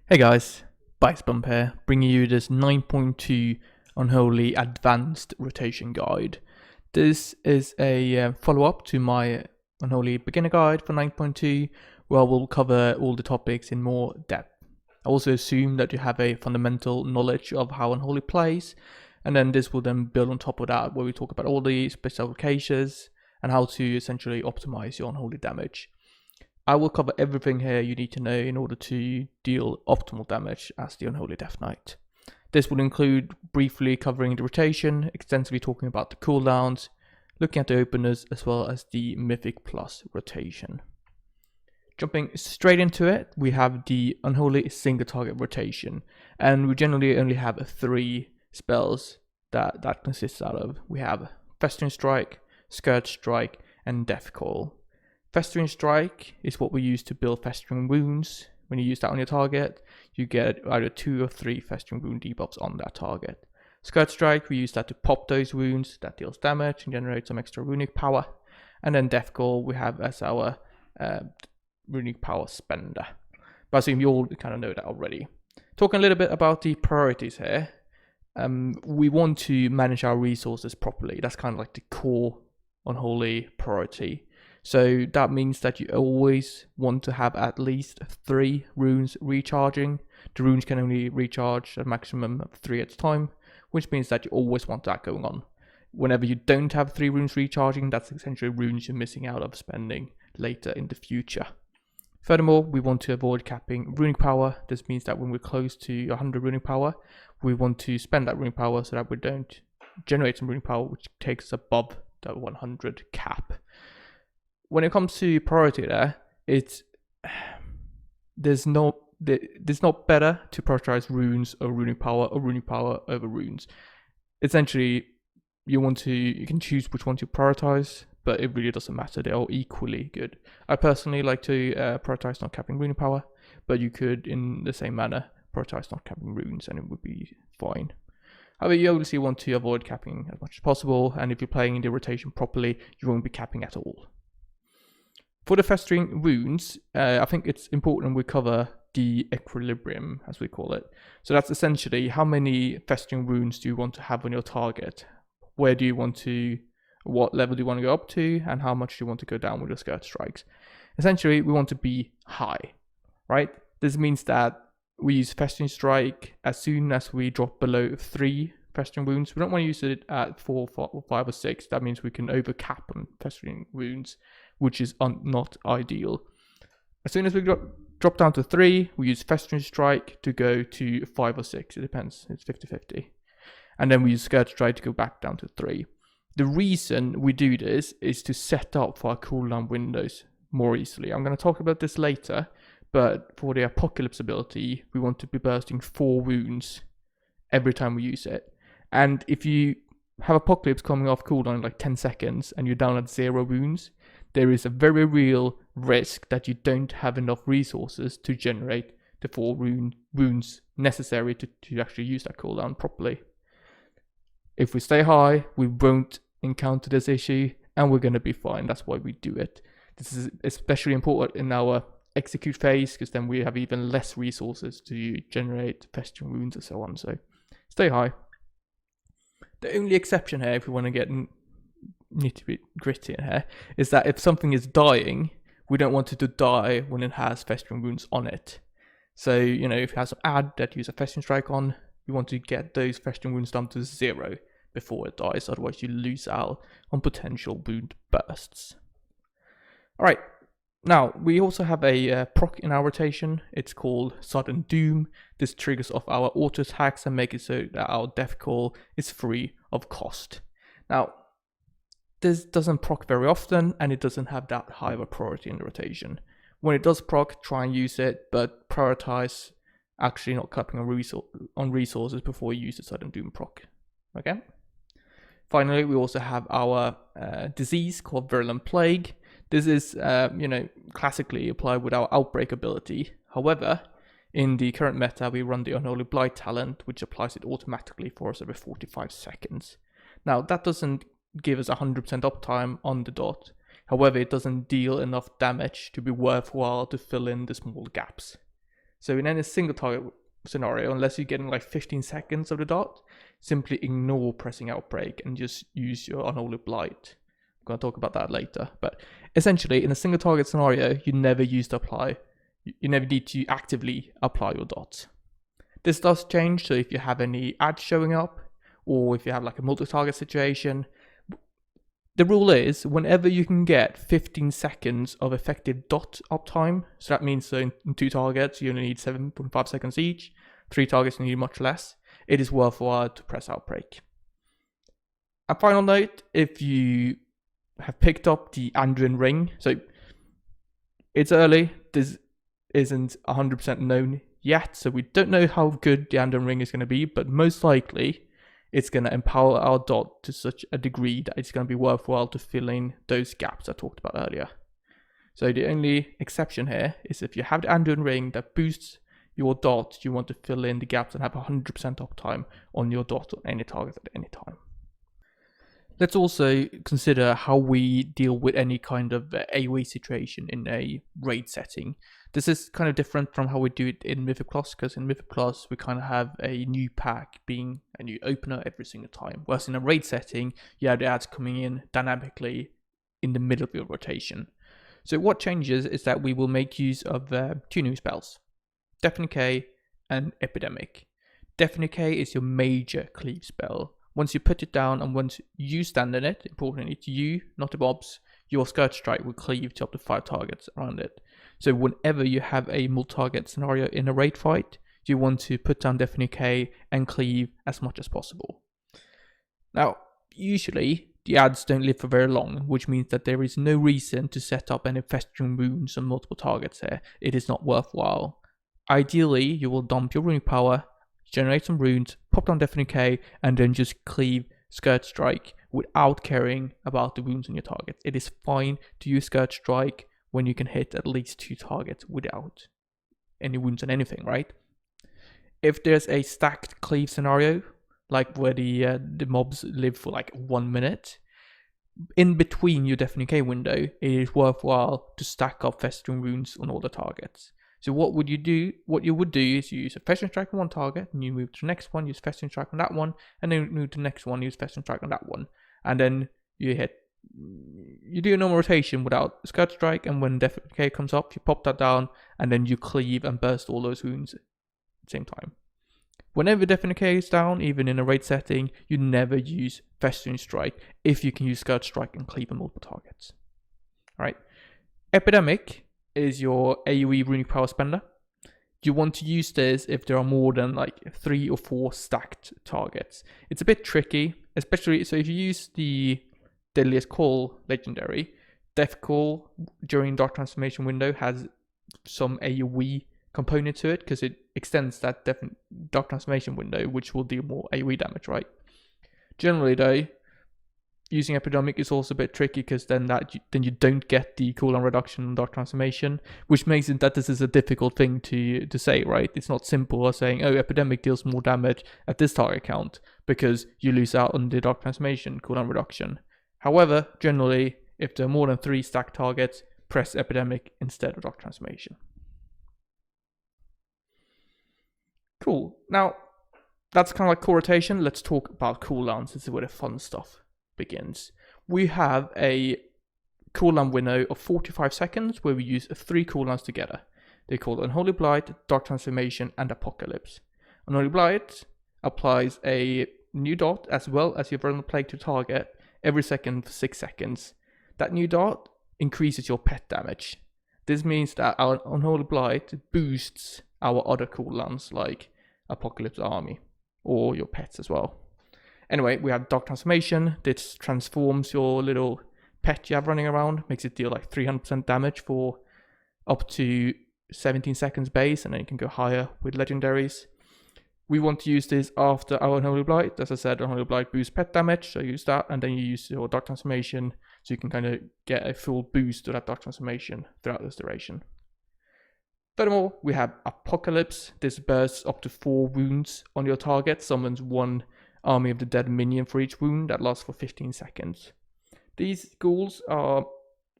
Hey guys, Bump here, bringing you this 9.2 Unholy Advanced Rotation Guide. This is a follow-up to my Unholy Beginner Guide for 9.2, where we'll cover all the topics in more depth. I also assume that you have a fundamental knowledge of how Unholy plays, and then this will then build on top of that, where we talk about all the special cases and how to essentially optimize your Unholy damage. I will cover everything here you need to know in order to deal optimal damage as the Unholy Death Knight. This will include briefly covering the rotation, extensively talking about the cooldowns, looking at the openers, as well as the Mythic Plus rotation. Jumping straight into it, we have the Unholy single target rotation, and we generally only have 3 spells that consists out of. We have Festering Strike, Scourge Strike, and Death Call. Festering Strike is what we use to build Festering Wounds. When you use that on your target, you get either 2 or 3 Festering Wound debuffs on that target. Scourge Strike, we use that to pop those wounds, that deals damage and generates some extra runic power. And then Death Call we have as our runic power spender. But I assume you all kind of know that already. Talking a little bit about the priorities here. We want to manage our resources properly. That's kind of like the core Unholy priority. So that means that you always want to have at least 3 runes recharging. The runes can only recharge a maximum of 3 at a time, which means that you always want that going on. Whenever you don't have 3 runes recharging, that's essentially runes you're missing out of spending later in the future. Furthermore, we want to avoid capping runic power. This means that when we're close to 100 runic power, we want to spend that runic power so that we don't generate some runic power which takes us above the 100 cap. When it comes to priority there, there's not better to prioritize runes or runic power over runes. Essentially, you can choose which one to prioritize, but it really doesn't matter. They're all equally good. I personally like to prioritize not capping runic power, but you could, in the same manner, prioritize not capping runes, and it would be fine. However, you obviously want to avoid capping as much as possible, and if you're playing the rotation properly, you won't be capping at all. For the Festering Wounds, I think it's important we cover the equilibrium, as we call it. So that's essentially how many Festering Wounds do you want to have on your target? What level do you want to go up to, and how much do you want to go down with your Scourge Strikes? Essentially, we want to be high, right? This means that we use Festering Strike as soon as we drop below 3 Festering Wounds. We don't want to use it at 4, 5, or 6. That means we can overcap on Festering Wounds, which is not ideal. As soon as we drop down to 3, we use Festering Strike to go to 5 or 6. It depends. It's 50-50. And then we use Scourge Strike to go back down to 3. The reason we do this is to set up for our cooldown windows more easily. I'm going to talk about this later, but for the Apocalypse ability, we want to be bursting 4 wounds every time we use it. And if you have Apocalypse coming off cooldown in like 10 seconds and you're down at 0 wounds, there is a very real risk that you don't have enough resources to generate the 4 wounds necessary to actually use that cooldown properly. If we stay high, we won't encounter this issue, and we're going to be fine. That's why we do it. This is especially important in our execute phase, because then we have even less resources to generate Festering Wounds and so on. So stay high. The only exception here, if we want to get nitty-gritty in here, is that if something is dying, we don't want it to die when it has Festering Wounds on it. So, if it has an ad that you use a Festering Strike on, you want to get those Festering Wounds down to 0 before it dies, otherwise you lose out on potential wound bursts. Alright, now we also have a proc in our rotation. It's called Sudden Doom. This triggers off our auto attacks and makes it so that our Death Call is free of cost. Now, this doesn't proc very often, and it doesn't have that high of a priority in the rotation. When it does proc, try and use it, but prioritize actually not capping on resources before you use the Sudden Doom proc. Okay? Finally, we also have our disease called Virulent Plague. This is, classically applied with our Outbreak ability. However, in the current meta, we run the Unholy Blight talent, which applies it automatically for us every 45 seconds. Now, that doesn't give us 100% uptime on the dot. However, it doesn't deal enough damage to be worthwhile to fill in the small gaps. So in any single target scenario, unless you're getting like 15 seconds of the dot, simply ignore pressing Outbreak and just use your Unholy Blight. I'm going to talk about that later. But essentially, in a single target scenario, you never use to apply. You never need to actively apply your dots. This does change, so if you have any ads showing up, or if you have like a multi-target situation, the rule is whenever you can get 15 seconds of effective dot uptime, so that means in 2 targets you only need 7.5 seconds each, 3 targets you need much less, it is worthwhile to press Outbreak. A final note, if you have picked up the Anduin Ring, so it's early, this isn't 100% known yet, so we don't know how good the Anduin Ring is going to be, but most likely it's going to empower our dot to such a degree that it's going to be worthwhile to fill in those gaps I talked about earlier. So the only exception here is if you have the Anduin Ring that boosts your dot, you want to fill in the gaps and have 100% uptime on your dot on any target at any time. Let's also consider how we deal with any kind of AoE situation in a raid setting. This is kind of different from how we do it in Mythic Plus, because in Mythic Plus we kind of have a new pack being a new opener every single time. Whereas in a raid setting, you have the ads coming in dynamically in the middle of your rotation. So what changes is that we will make use of 2 new spells, Death Decay and Epidemic. Death Decay is your major cleave spell. Once you put it down and once you stand in it, importantly it's you, not the mobs, your Scourge Strike will cleave to up to 5 targets around it. So whenever you have a multi-target scenario in a raid fight, you want to put down Death Decay and cleave as much as possible. Now, usually the ads don't live for very long, which means that there is no reason to set up any festering wounds on multiple targets here. It is not worthwhile. Ideally, you will dump your runic power, generate some runes, pop down Death Decay, and then just cleave Scourge Strike without caring about the wounds on your target. It is fine to use Scourge Strike when you can hit at least 2 targets without any wounds on anything, right? If there's a stacked cleave scenario, like where the mobs live for like 1 minute, in between your Death Decay window, it is worthwhile to stack up Festering Runes on all the targets. So what would you do? What you would do is you use a Festering Strike on one target, and you move to the next one, use Festering Strike on that one, and then move to the next one, use Festering Strike on that one. And then you do a normal rotation without Scourge Strike, and when Death Decay comes up, you pop that down, and then you cleave and burst all those wounds at the same time. Whenever Death Decay is down, even in a raid setting, you never use Festering Strike if you can use Scourge Strike and cleave on multiple targets. Alright. Epidemic is your AoE runic power spender. You want to use this if there are more than like 3 or 4 stacked targets. It's a bit tricky, especially so if you use the Deadliest Call legendary, Death Call during Dark Transformation window has some AoE component to it because it extends that Dark Transformation window, which will deal more AoE damage, right? Generally though, using Epidemic is also a bit tricky because then you don't get the cooldown reduction on Dark Transformation, which makes it that this is a difficult thing to say, right? It's not simple as saying, oh, Epidemic deals more damage at this target count because you lose out on the Dark Transformation cooldown reduction. However, generally, if there are more than 3 stacked targets, press Epidemic instead of Dark Transformation. Cool. Now, that's kind of like core rotation. Let's talk about cooldowns. This is where the fun stuff begins. We have a cooldown window of 45 seconds where we use 3 cooldowns together. They're called Unholy Blight, Dark Transformation, and Apocalypse. Unholy Blight applies a new dot as well as your Vulnerable Plague to target every second for 6 seconds. That new dot increases your pet damage. This means that our Unholy Blight boosts our other cooldowns like Apocalypse Army or your pets as well. Anyway, we have Dark Transformation. This transforms your little pet you have running around, makes it deal like 300% damage for up to 17 seconds base, and then you can go higher with legendaries. We want to use this after our Unholy Blight. As I said, Unholy Blight boosts pet damage, so use that, and then you use your Dark Transformation, so you can kind of get a full boost to that Dark Transformation throughout this duration. Furthermore, we have Apocalypse. This bursts up to 4 wounds on your target, summons 1 Army of the Dead minion for each wound that lasts for 15 seconds. These ghouls are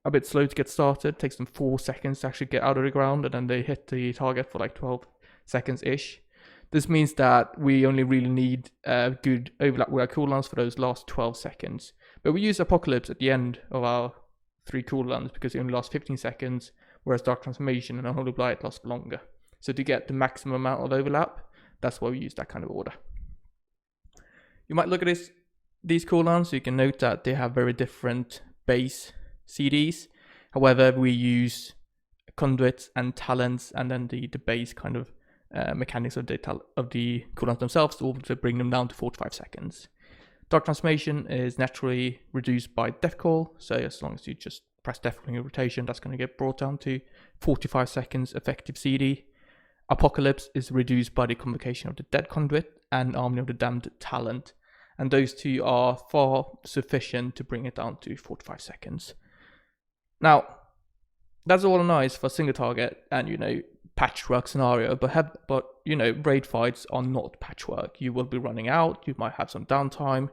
a bit slow to get started. It takes them 4 seconds to actually get out of the ground, and then they hit the target for like 12 seconds-ish. This means that we only really need a good overlap with our cooldowns for those last 12 seconds. But we use Apocalypse at the end of our 3 cooldowns because they only last 15 seconds, whereas Dark Transformation and Unholy Blight last longer. So to get the maximum amount of overlap, that's why we use that kind of order. You might look at these cooldowns, so you can note that they have very different base CDs. However, we use conduits and talents, and then the base kind of mechanics of the cooldowns themselves to bring them down to 45 seconds. Dark Transformation is naturally reduced by Death Call, so as long as you just press Death Call in your rotation, that's going to get brought down to 45 seconds effective CD. Apocalypse is reduced by the Convocation of the Dead Conduit and Army of the Damned Talent, and those two are far sufficient to bring it down to 45 seconds. Now, that's all nice for single target and, patchwork scenario, but raid fights are not patchwork. You will be running out, you might have some downtime,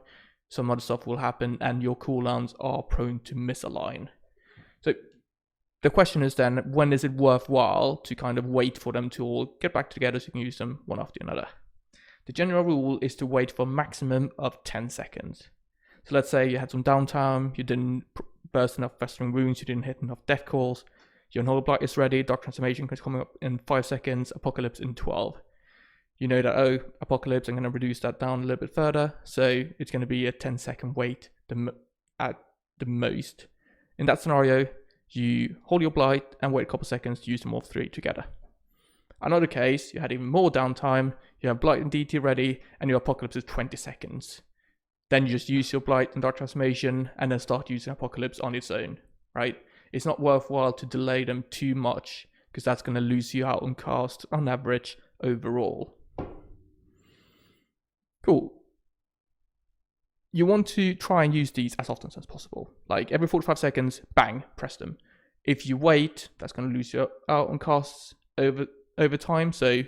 some other stuff will happen, and your cooldowns are prone to misalign. So the question is then, when is it worthwhile to kind of wait for them to all get back together so you can use them one after another? The general rule is to wait for a maximum of 10 seconds. So let's say you had some downtime, you didn't burst enough Festering Wounds, you didn't hit enough Death Calls, your Unholy Blight is ready, Dark Transformation is coming up in 5 seconds, Apocalypse in 12. You know that, Apocalypse, I'm going to reduce that down a little bit further, so it's going to be a 10-second wait at the most. In that scenario, you hold your Blight and wait a couple seconds to use them all 3 together. Another case, you had even more downtime, you have Blight and DT ready, and your Apocalypse is 20 seconds. Then you just use your Blight and Dark Transformation, and then start using Apocalypse on its own, right? It's not worthwhile to delay them too much, because that's going to lose you out on cast on average overall. Cool. You want to try and use these as often as possible. Like every 45 seconds, bang, press them. If you wait, that's going to lose you out on casts over time, so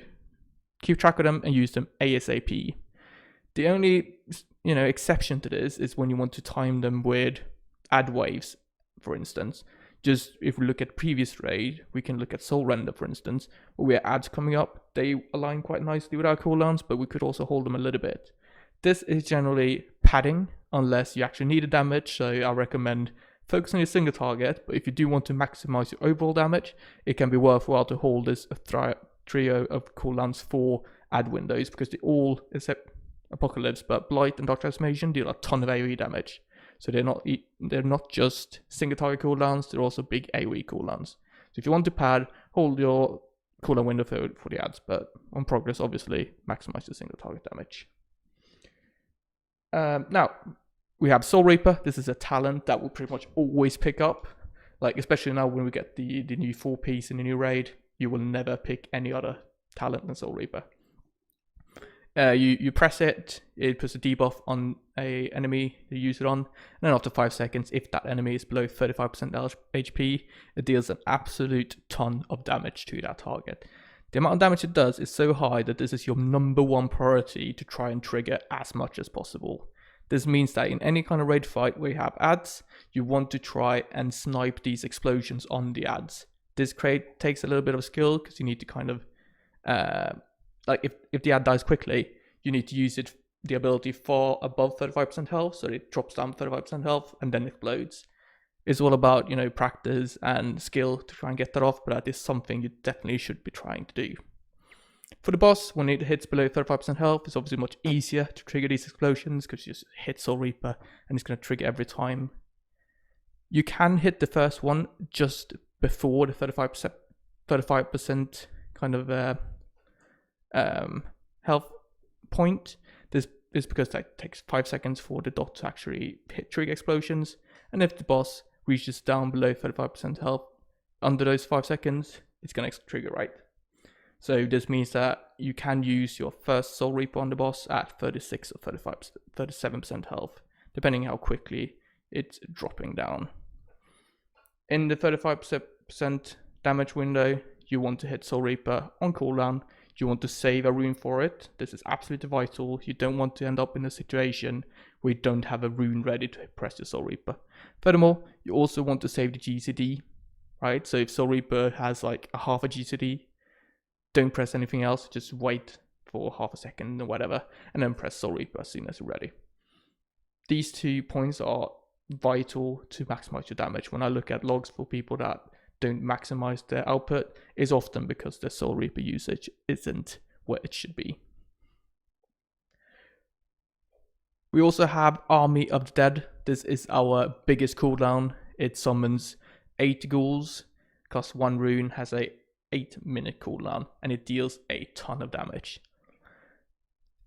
keep track of them and use them ASAP. The only exception to this is when you want to time them with ad waves, for instance. Just if we look at previous raid, we can look at Soul Render, for instance, where we have ads coming up. They align quite nicely with our cooldowns, but we could also hold them a little bit. This is generally padding, unless you actually need a damage, so I recommend focus on your single target, but if you do want to maximize your overall damage, it can be worthwhile to hold this trio of cooldowns for ad windows, because they all, except Apocalypse, but Blight and Dark Transformation, deal a ton of AoE damage. So they're not just single target cooldowns, they're also big AoE cooldowns. So if you want to pad, hold your cooldown window for the ads, but on progress, obviously, maximize the single target damage. Now, we have Soul Reaper. This is a talent that will pretty much always pick up. Like, especially now when we get the new 4-piece in the new raid, you will never pick any other talent than Soul Reaper. You press it, it puts a debuff on a enemy you use it on, and then after 5 seconds, if that enemy is below 35% HP, it deals an absolute ton of damage to that target. The amount of damage it does is so high that this is your #1 priority to try and trigger as much as possible. This means that in any kind of raid fight where you have ads, you want to try and snipe these explosions on the ads. This takes a little bit of skill, because you need to kind of like if the ad dies quickly, you need to use the ability far above 35% health, so it drops down 35% health and then explodes. It's all about, practice and skill to try and get that off, but that is something you definitely should be trying to do. For the boss, when it hits below 35% health, it's obviously much easier to trigger these explosions, because you just hit Soul Reaper and it's going to trigger every time. You can hit the first one just before the 35% kind of health point. This is because that takes 5 seconds for the dot to actually hit trigger explosions, and if the boss reaches down below 35% health under those 5 seconds, it's going to trigger, right? So this means that you can use your first Soul Reaper on the boss at 36 or 37% health, depending how quickly it's dropping down. In the 35% damage window, you want to hit Soul Reaper on cooldown. You want to save a rune for it. This is absolutely vital. You don't want to end up in a situation where you don't have a rune ready to press your Soul Reaper. Furthermore, you also want to save the GCD, right? So if Soul Reaper has like a half a GCD, don't press anything else, just wait for half a second or whatever, and then press Soul Reaper as soon as you're ready. These 2 points are vital to maximize your damage. When I look at logs for people that don't maximize their output, it's often because their Soul Reaper usage isn't where it should be. We also have Army of the Dead. This is our biggest cooldown. It summons 8 ghouls, costs 1 rune, has a 8-minute cooldown, and it deals a ton of damage.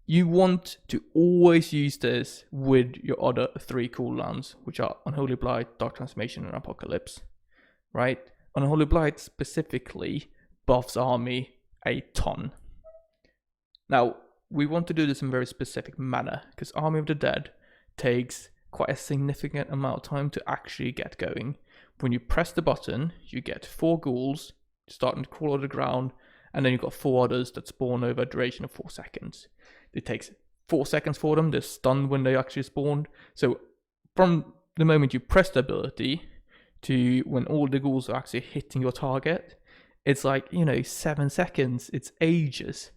You want to always use this with your other 3 cooldowns, which are Unholy Blight, Dark Transformation, and Apocalypse, right? Unholy Blight specifically buffs Army a ton. Now, we want to do this in a very specific manner, because Army of the Dead takes quite a significant amount of time to actually get going. When you press the button, you get 4 ghouls starting to crawl out of the ground, and then you've got 4 others that spawn over a duration of 4 seconds. It takes 4 seconds for them, they're stunned when they actually spawned. So from the moment you press the ability to when all the ghouls are actually hitting your target, it's like, 7 seconds, it's ages.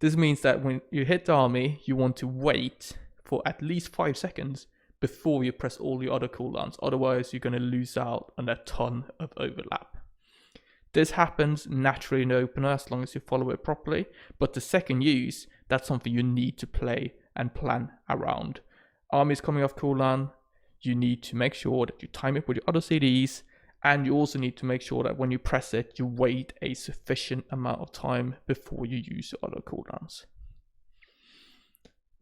This means that when you hit the army, you want to wait for at least 5 seconds before you press all the other cooldowns. Otherwise, you're going to lose out on a ton of overlap. This happens naturally in the opener as long as you follow it properly, but the second use, that's something you need to play and plan around. Armies coming off cooldown, you need to make sure that you time it with your other CDs, and you also need to make sure that when you press it, you wait a sufficient amount of time before you use your other cooldowns.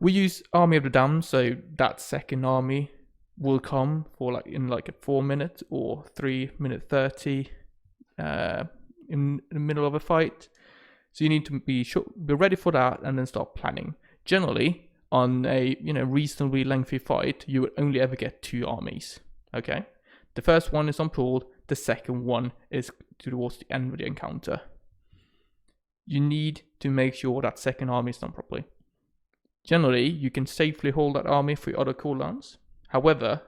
We use Army of the Damned, so that second army will come for in a 4-minute or 3-minute 30 in the middle of a fight. So you need to be ready for that and then start planning. Generally, on a reasonably lengthy fight, you would only ever get 2 armies. Okay, the first one is on pool. The second one is towards the end of the encounter. You need to make sure that second army is done properly. Generally, you can safely hold that army for your other cooldowns. However,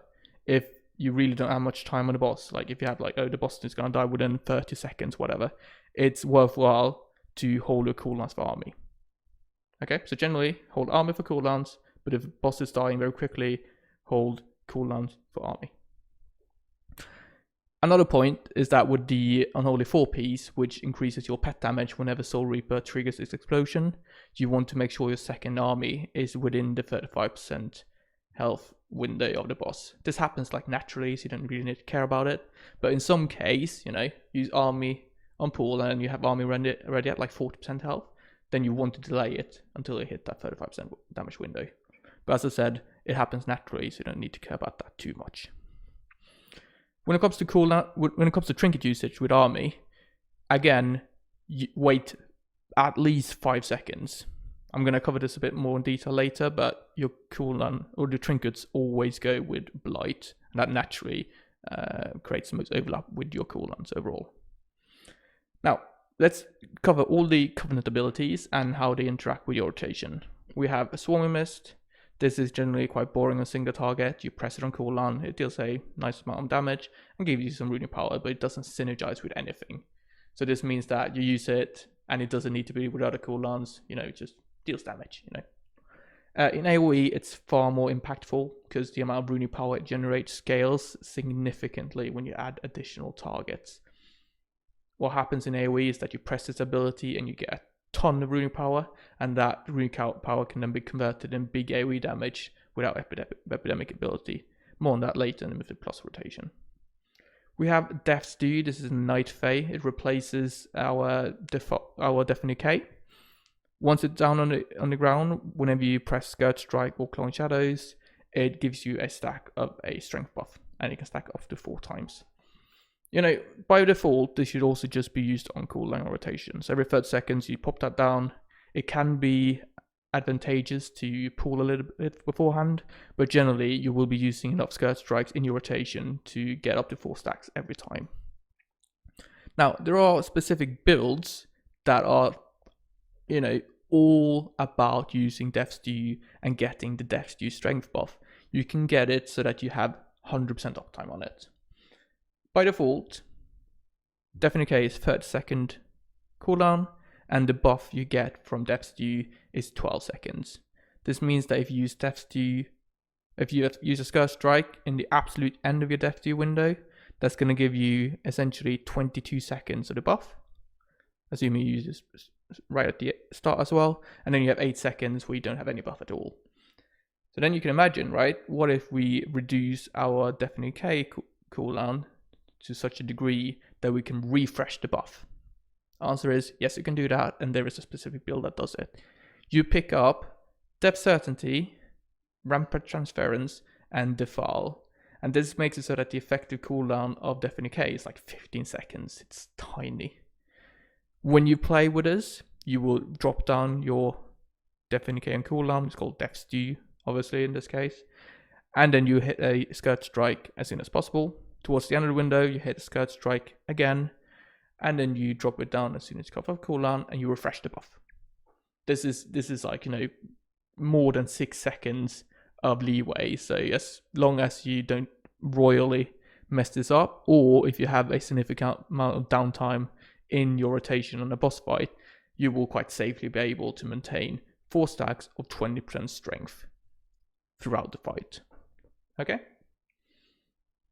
if you really don't have much time on the boss, like if you have the boss is going to die within 30 seconds, whatever, it's worthwhile to hold your cooldowns for army. Okay, so generally hold army for cooldowns, but if boss is dying very quickly, hold cooldowns for army. Another point is that with the Unholy 4-piece, which increases your pet damage whenever Soul Reaper triggers its explosion, you want to make sure your second army is within the 35% health window of the boss. This happens naturally, so you don't really need to care about it. But in some case, use army on pool and you have army ready at 40% health, then you want to delay it until you hit that 35% damage window. But as I said, it happens naturally, so you don't need to care about that too much. When it comes to cooldown, when it comes to trinket usage with army, again, wait at least 5 seconds. I'm going to cover this a bit more in detail later, but your cooldown or the trinkets always go with blight, and that naturally creates the most overlap with your cooldowns overall. Now, let's cover all the Covenant abilities and how they interact with your rotation. We have a Swarming Mist. This is generally quite boring on single target. You press it on cooldown, it deals a nice amount of damage and gives you some runic power, but it doesn't synergize with anything. So this means that you use it and it doesn't need to be with other cooldowns, it just deals damage, In AoE, it's far more impactful because the amount of runic power it generates scales significantly when you add additional targets. What happens in AoE is that you press this ability and you get a ton of runic power, and that runic power can then be converted in big AoE damage without epidemic ability. More on that later in the Mythic Plus rotation. We have Death's Due. This is a Night Fae. It replaces our Deafening K. Once it's down on the ground, whenever you press Scourge Strike or Clone Shadows, it gives you a stack of a strength buff, and you can stack up to 4 times. By default, this should also just be used on cooldown or rotation. So every 30 seconds, you pop that down. It can be advantageous to pull a little bit beforehand, but generally, you will be using enough Scourge Strikes in your rotation to get up to 4 stacks every time. Now, there are specific builds that are, all about using Death's Due and getting the Death's Due strength buff. you can get it so that you have 100% uptime on it. By default, Deafening K is 30-second cooldown, and the buff you get from Death Stew is 12 seconds. This means that if you use Death Stew, if you use a Scourge Strike in the absolute end of your Death Stew window, that's going to give you essentially 22 seconds of the buff, assuming you use this right at the start as well, and then you have 8 seconds where you don't have any buff at all. So then you can imagine, right, what if we reduce our Deafening K cooldown to such a degree that we can refresh the buff? Answer is yes, you can do that, and there is a specific build that does it. You pick up Depth Certainty, Rampant Transference, and Defile, and this makes it so that the effective cooldown of Deafening K is like 15 seconds. It's tiny. When you play with us, you will drop down your Deafening K and cooldown. It's called Death Stew, obviously in this case, and then you hit a Scourge Strike as soon as possible. Towards the end of the window, you hit a Scourge Strike again, and then you drop it down as soon as you come off cooldown, and you refresh the buff. This is like, you know, more than 6 seconds of leeway. So as long as you don't royally mess this up, or if you have a significant amount of downtime in your rotation on a boss fight, you will quite safely be able to maintain 4 stacks of 20% strength throughout the fight. Okay?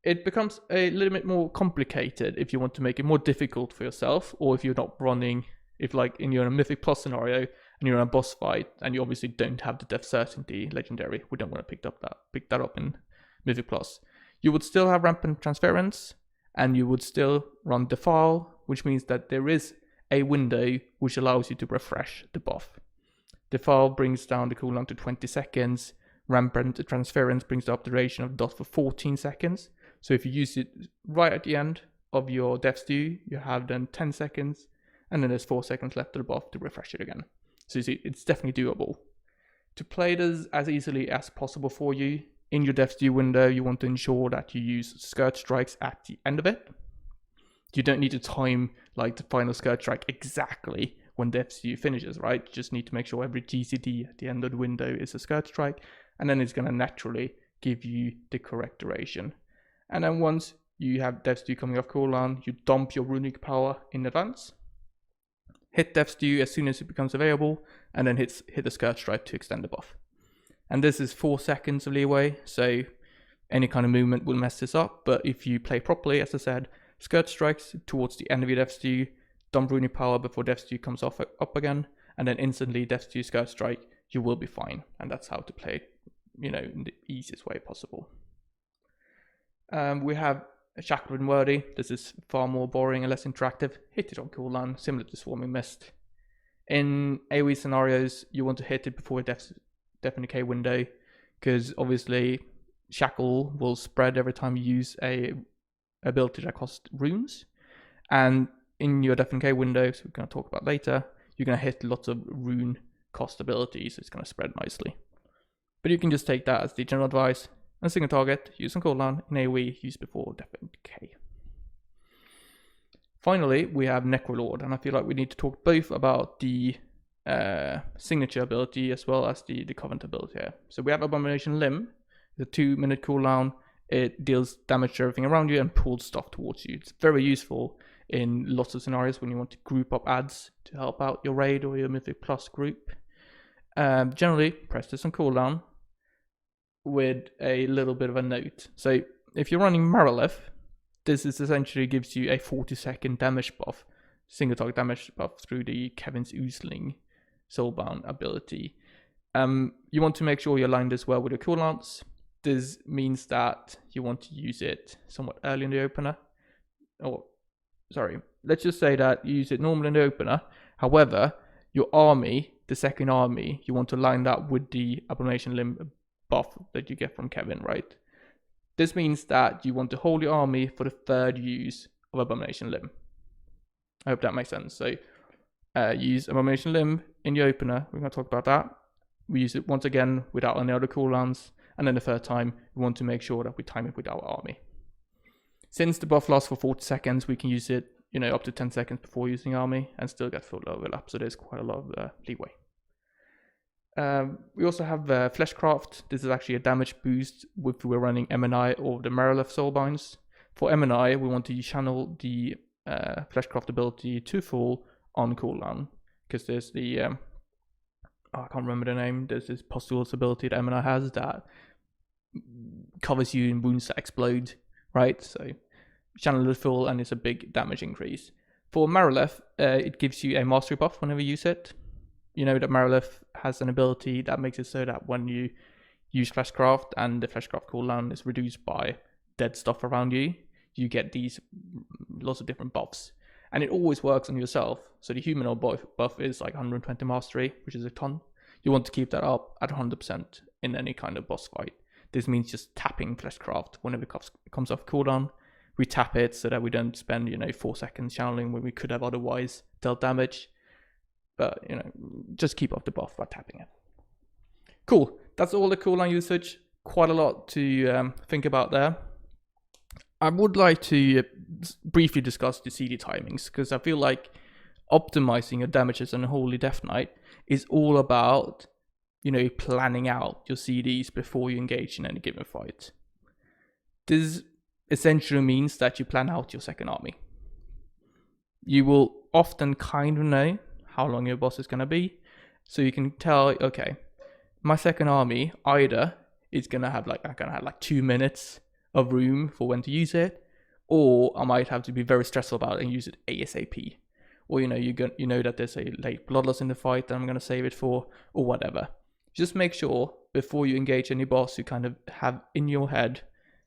It becomes a little bit more complicated if you want to make it more difficult for yourself, or if you're not running, if like you're in a Mythic Plus scenario and you're in a boss fight and you obviously don't have the Death Certainty legendary. We don't want to pick that up in Mythic Plus. You would still have Rampant Transference, and you would still run Defile, which means that there is a window which allows you to refresh the buff. Defile brings down the cooldown to 20 seconds. Rampant Transference brings up the duration of the dot for 14 seconds. So if you use it right at the end of your Death Stew, you have then 10 seconds, and then there's 4 seconds left of the buff to refresh it again. So you see, it's definitely doable. To play this as easily as possible for you, in your Death Stew window, you want to ensure that you use Scourge Strikes at the end of it. You don't need to time like the final Scourge Strike exactly when Death Stew finishes, right? You just need to make sure every GCD at the end of the window is a Scourge Strike, and then it's going to naturally give you the correct duration. And then once you have Death Stew coming off cooldown, you dump your runic power in advance, hit Death Stew as soon as it becomes available, and then hit the Scourge Strike to extend the buff. And this is 4 seconds of leeway, so any kind of movement will mess this up, but if you play properly, as I said, Scourge Strikes towards the end of your Death Stew, dump runic power before Death Stew comes up again, and then instantly Death Stew Scourge Strike, you will be fine. And that's how to play it, you know, in the easiest way possible. We have Shackled and Worthy. This is far more boring and less interactive. Hit it on cooldown, similar to Swarming Mist. In AoE scenarios, you want to hit it before Deafening K window, because obviously Shackle will spread every time you use a ability that costs runes. And in your Deafening K window, so we're going to talk about later, you're going to hit lots of rune cost abilities, so it's going to spread nicely. But you can just take that as the general advice. And single target, use on cooldown, in AoE, use before Deafening K. Finally, we have Necrolord, and I feel like we need to talk both about the signature ability as well as the Covenant ability here. So we have Abomination Limb, the 2-minute cooldown. It deals damage to everything around you and pulls stuff towards you. It's very useful in lots of scenarios when you want to group up adds to help out your raid or your Mythic Plus group. Generally, press this on cooldown with a little bit of a note. So if you're running Marilith, this is essentially gives you a 40-second damage buff, single target damage buff through the Kevin's Oozling Soulbound ability. You want to make sure you align this well with your cooldowns. This means that you want to use it somewhat early in the opener. Or, sorry, let's just say that you use it normally in the opener. However, your army, the second army, you want to line that with the Abomination Limb buff that you get from Kevin, right? This means that you want to hold your army for the third use of Abomination Limb. I hope that makes sense. So use Abomination Limb in your opener. We're going to talk about that. We use it once again without any other cooldowns. And then the third time, we want to make sure that we time it with our army. Since the buff lasts for 40 seconds, we can use it, you know, up to 10 seconds before using army and still get full overlap. So there's quite a lot of leeway. We also have Fleshcraft. This is actually a damage boost if we're running MNI or the Marileth Soulbinds. For MNI, we want to channel the Fleshcraft ability to full on cooldown, because there's the I can't remember the name. There's this Pustule's ability that MNI has that covers you in wounds that explode, right? So channel it full and it's a big damage increase. For Marileth, it gives you a mastery buff whenever you use it. You know that Marileth has an ability that makes it so that when you use Fleshcraft and the Fleshcraft cooldown is reduced by dead stuff around you, you get these lots of different buffs. And it always works on yourself. So the humanoid buff is like 120 mastery, which is a ton. You want to keep that up at 100% in any kind of boss fight. This means just tapping Fleshcraft whenever it comes off cooldown. We tap it so that we don't spend 4 seconds channeling when we could have otherwise dealt damage. But just keep up the buff by tapping it. Cool. That's all the cooldown usage. Quite a lot to think about there. I would like to briefly discuss the CD timings, because I feel like optimizing your damages on Unholy Death Knight is all about, planning out your CDs before you engage in any given fight. This essentially means that you plan out your second army. You will often kind of know how long your boss is going to be, so you can tell, okay, my second army either is going to have like 2 minutes of room for when to use it, or I might have to be very stressful about it and use it ASAP. Or you know that there's a late bloodlust in the fight that I'm going to save it for, or whatever. Just make sure before you engage any boss, you kind of have in your head,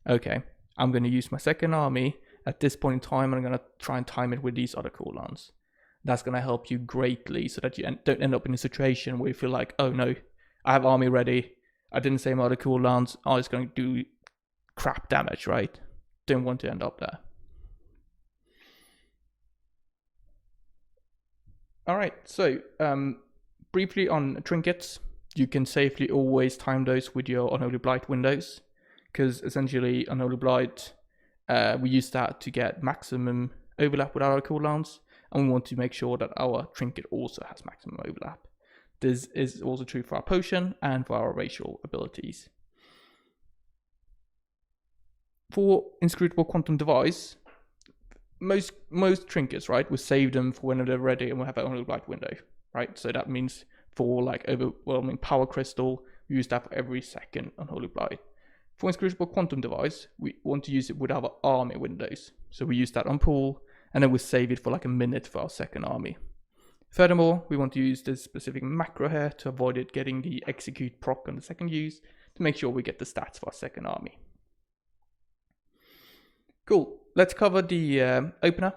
okay, I'm going to use my second army at this point in time, and I'm going to try and time it with these other cooldowns. That's going to help you greatly, so that you don't end up in a situation where you feel like, oh no, I have army ready, I didn't save my other cooldowns, I was going to do crap damage, right? Don't want to end up there. Alright, so briefly on trinkets, you can safely always time those with your Unholy Blight windows, because essentially Unholy Blight, we use that to get maximum overlap with our cooldowns, and we want to make sure that our trinket also has maximum overlap. This is also true for our potion and for our racial abilities. For Inscrutable Quantum Device, most trinkets, right, we save them for when they're ready and we have an Unholy Blight window, right? So that means for like Overwhelming Power Crystal, we use that for every second Unholy Blight. For Inscrutable Quantum Device, we want to use it with our army windows. So we use that on pool, and then we save it for like a minute for our second army. Furthermore, we want to use this specific macro here to avoid it getting the execute proc on the second use, to make sure we get the stats for our second army. Cool, let's cover the opener.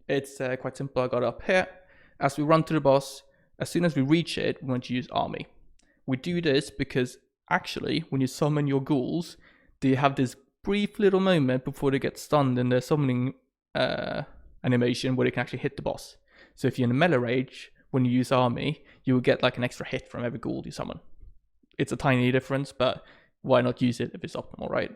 It's quite simple, I got it up here. As we run to the boss, as soon as we reach it, we want to use army. We do this because actually, when you summon your ghouls, they have this brief little moment before they get stunned in their summoning animation where they can actually hit the boss. So if you're in a melee rage, when you use army, you will get like an extra hit from every ghoul you summon. It's a tiny difference, but why not use it if it's optimal, right?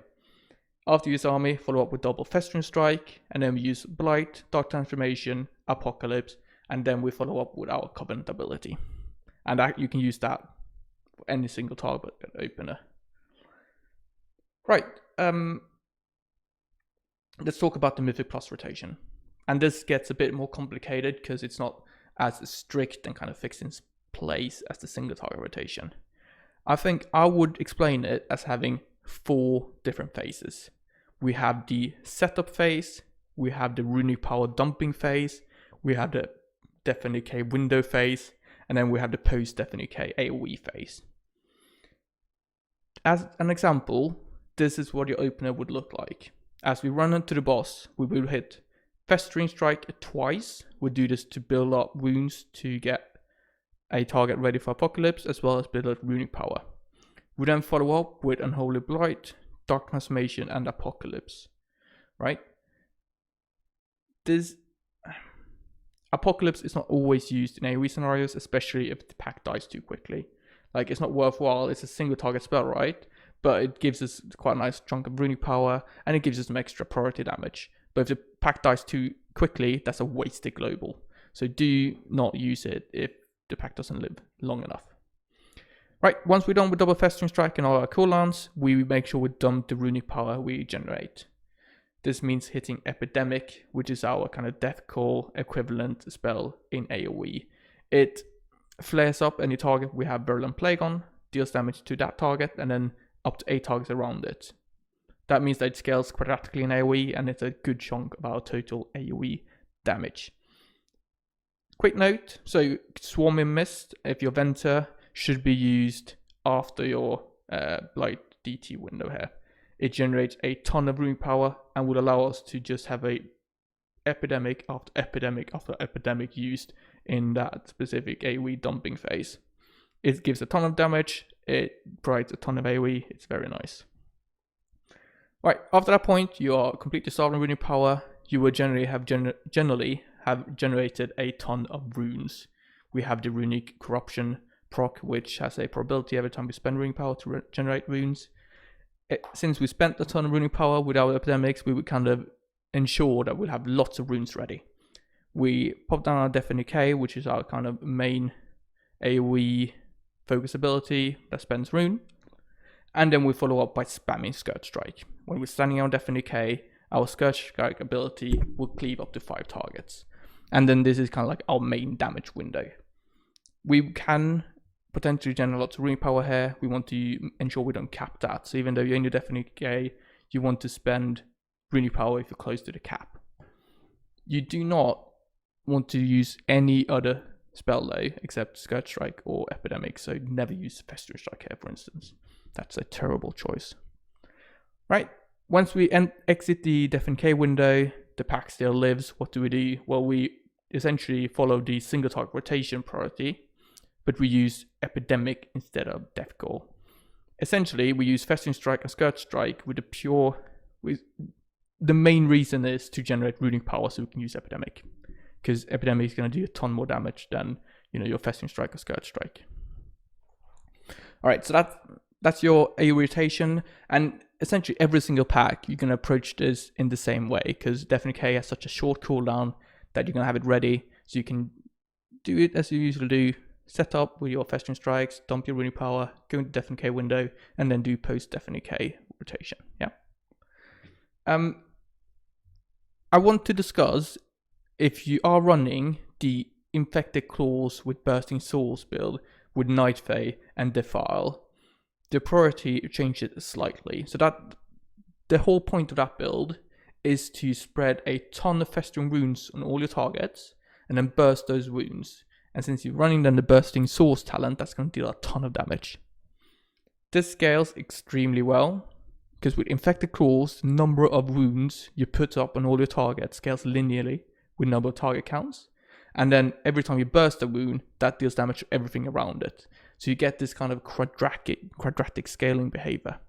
After you use army, follow up with double Festering Strike, and then we use Blight, Dark Transformation, Apocalypse, and then we follow up with our Covenant ability. And that, you can use that for any single target opener. Right, let's talk about the Mythic Plus rotation. And this gets a bit more complicated because it's not as strict and kind of fixed in place as the single target rotation. I think I would explain it as having 4 different phases. We have the setup phase, we have the runic power dumping phase, we have the Death and Decay window phase, and then we have the post Death and Decay AoE phase. As an example, this is what your opener would look like. As we run into the boss, we will hit Festering Strike twice. We'll do this to build up wounds to get a target ready for Apocalypse, as well as build up runic power. We then follow up with Unholy Blight, Dark Transformation, and Apocalypse, right? This Apocalypse is not always used in AoE scenarios, especially if the pack dies too quickly. Like, it's not worthwhile, it's a single target spell, right? But it gives us quite a nice chunk of runic power, and it gives us some extra priority damage. But if the pack dies too quickly, that's a wasted global. So do not use it if the pack doesn't live long enough. Right, once we're done with double Festering Strike and all our cooldowns, we make sure we dump the runic power we generate. This means hitting Epidemic, which is our kind of death call equivalent spell in AoE. It flares up any target we have Virulent Plague on, deals damage to that target, and then up to 8 targets around it. That means that it scales quadratically in AoE, and it's a good chunk of our total AoE damage. Quick note, so Swarming Mist, if your Venter, should be used after your Blight DT window here. It generates a ton of rune power and will allow us to just have a epidemic after epidemic after epidemic used in that specific AoE dumping phase. It gives a ton of damage, it provides a ton of AoE, it's very nice. Right, after that point, you are completely solved on rune power. You will generally have generated a ton of runes. We have the Runic Corruption proc, which has a probability every time we spend rune power to generate runes. Since we spent a ton of runic power with our epidemics, we would kind of ensure that we'll have lots of runes ready. We pop down our Death and Decay, which is our kind of main AoE focus ability that spends rune. And then we follow up by spamming Scourge Strike. When we're standing on Death and Decay, our Scourge Strike ability will cleave up to 5 targets. And then this is kind of like our main damage window. We can potentially generate lots of rune power here. We want to ensure we don't cap that. So even though you're in your Death and Decay, you want to spend rune power if you're close to the cap. You do not want to use any other spell though, except Scourge Strike or Epidemic. So never use Festering Strike here, for instance. That's a terrible choice. Right, once we exit the Death and Decay window, the pack still lives. What do? Well, we essentially follow the single target rotation priority, but we use Epidemic instead of Death Core. Essentially, we use Festering Strike and Scourge Strike with the main reason is to generate runic power so we can use Epidemic. Because Epidemic is going to do a ton more damage than your Festering Strike or Scourge Strike. Alright, so that's your AoE rotation, and essentially every single pack you're going to approach this in the same way, because Death and Decay has such a short cooldown that you're going to have it ready, so you can do it as you usually do. Set up with your Festering Strikes, dump your runic power, go into Death and Decay window, and then do post Death and Decay rotation. Yeah. I want to discuss if you are running the Infected Claws with Bursting Souls build with Night Fae and Defile, the priority changes slightly. So that the whole point of that build is to spread a ton of Festering Runes on all your targets and then burst those wounds. And since you're running then the Bursting Souls talent, that's going to deal a ton of damage. This scales extremely well, because with Infected Claws, the number of wounds you put up on all your targets scales linearly with number of target counts. And then every time you burst a wound, that deals damage to everything around it. So you get this kind of quadratic scaling behavior.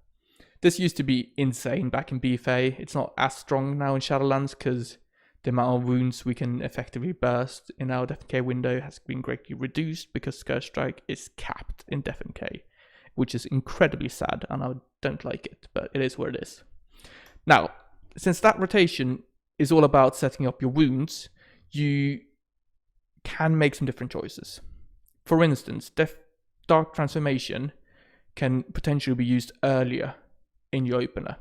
This used to be insane back in BFA. It's not as strong now in Shadowlands because the amount of wounds we can effectively burst in our Death and Decay window has been greatly reduced because Scourge Strike is capped in Death and Decay, which is incredibly sad, and I don't like it, but it is what it is. Now, since that rotation is all about setting up your wounds, you can make some different choices. For instance, Dark Transformation can potentially be used earlier in your opener.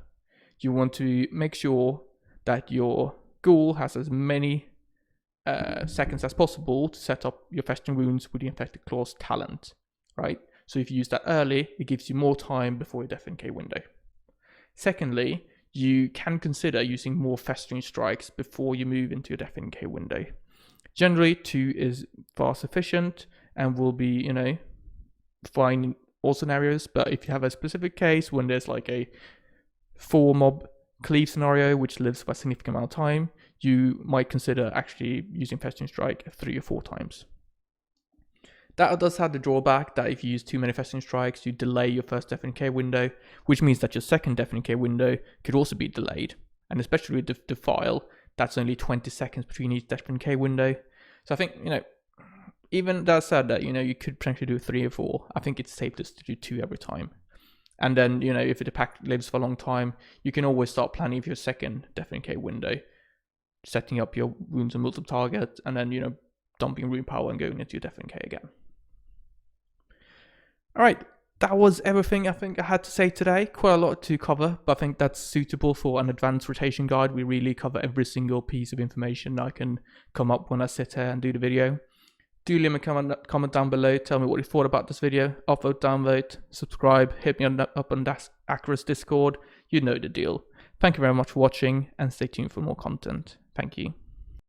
You want to make sure that your Ghoul has as many seconds as possible to set up your Festering Wounds with the Infected Claws talent, right? So if you use that early, it gives you more time before your Death and Decay window. Secondly, you can consider using more Festering Strikes before you move into your Death and Decay window. Generally, 2 is far sufficient and will be, fine in all scenarios, but if you have a specific case when there's like a 4-mob Cleave scenario which lives for a significant amount of time, you might consider actually using Festering Strike 3 or 4 times. That does have the drawback that if you use too many Festering Strikes, you delay your first Death and Decay window, which means that your second Death and Decay window could also be delayed. And especially with the Defile, that's only 20 seconds between each Death and Decay window. So I think, even that said that, you could potentially do 3 or 4, I think it's safest to do 2 every time. And then, if the pack lives for a long time, you can always start planning for your second Death and Decay window, setting up your wounds on multiple targets, and then, dumping rune power and going into your Death and Decay again. Alright, that was everything I think I had to say today. Quite a lot to cover, but I think that's suitable for an advanced rotation guide. We really cover every single piece of information I can come up when I sit here and do the video. Do leave me a comment down below. Tell me what you thought about this video. Upvote, downvote, subscribe, hit me up on Acro's Discord. You know the deal. Thank you very much for watching, and stay tuned for more content. Thank you.